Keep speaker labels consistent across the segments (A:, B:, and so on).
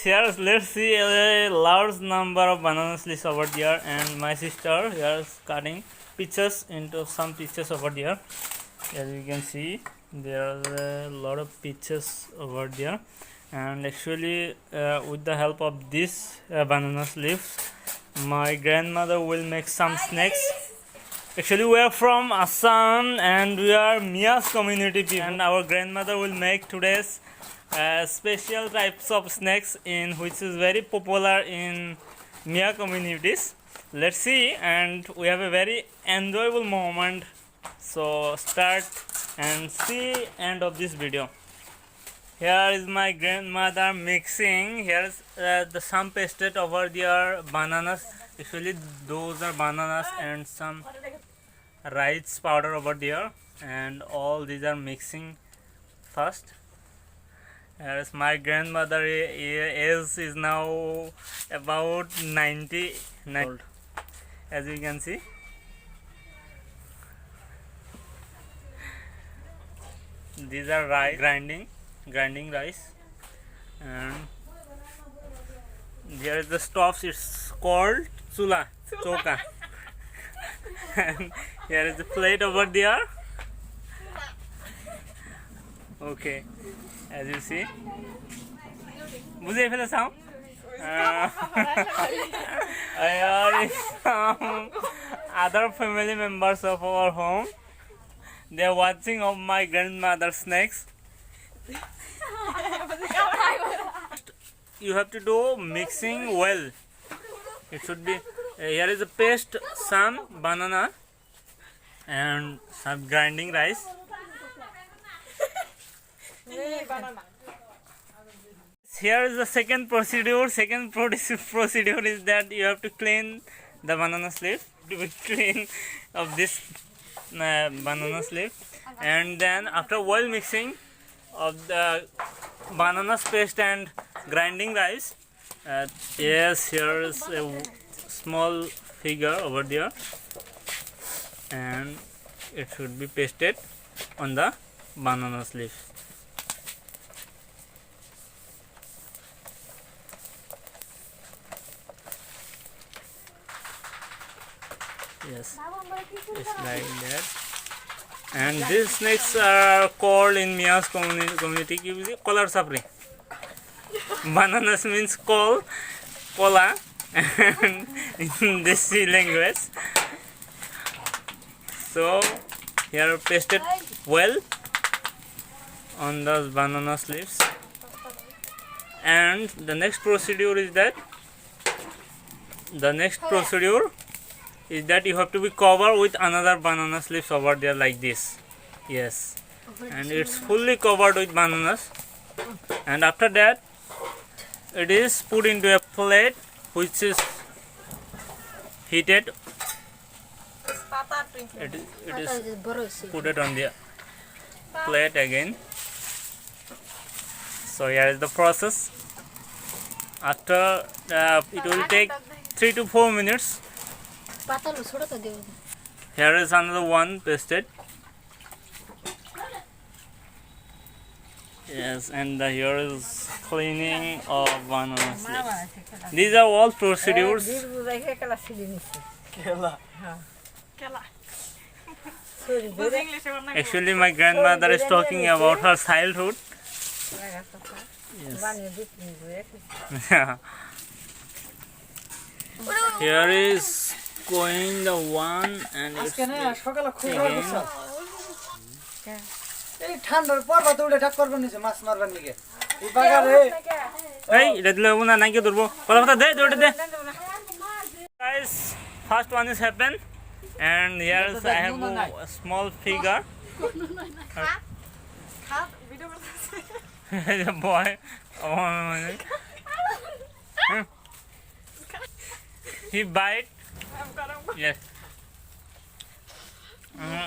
A: Here, let's see a large number of banana leaves over there, and my sister here is cutting pieces into some pieces over there. As you can see, there are a lot of pieces over there, and actually, with the help of these banana leaves, my grandmother will make some snacks. Actually, we are from Assam, and we are Miya's community people, and our grandmother will make today's special types of snacks in which is very popular in Miya communities. Let's see, and we have a very enjoyable moment. So start and see end of this video. Here is my grandmother mixing. Here is some pasted over there bananas. Actually, those are bananas and some rice powder over there, and all these are mixing first. As my grandmother age is now about 90 old, as you can see. These are rice, grinding rice, and there is the stuff. It's called chula, choka. And here is the plate over there. Okay, as you see. Here is some other family members of our home. They are watching of my grandmother's snacks. You have to do mixing well. It should be here is a paste, some banana and some grinding rice. Here is the second procedure. Second procedure is that you have to clean the banana leaf. To be clean of this banana leaf, and then after well mixing of the banana paste and grinding rice, yes, here is a small figure over there, and it should be pasted on the banana leaf. Yes, it's like that. And these snakes are called in Miya's community color sapri. Bananas means cola, and in this language. So here pasted well on those banana leaves. And the next procedure is that you have to be covered with another banana leaves over there like this. Yes, and it's fully covered with bananas, and after that it is put into a plate which is heated. It is put it on the plate again. So here is the process. After it will take 3 to 4 minutes. Here is another one pasted. Yes, and here is cleaning of bananas. These are all procedures. Actually, my grandmother is talking about her childhood. Yes. Here is going the one, and it's guys, first one is happened, and here is I have a small figure. The boy. He bite. Yes.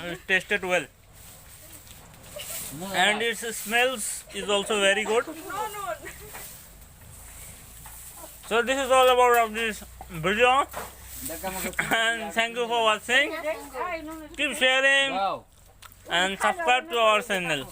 A: It tasted well. And its smells is also very good. So this is all about this video. And thank you for watching. Keep sharing and subscribe to our channel.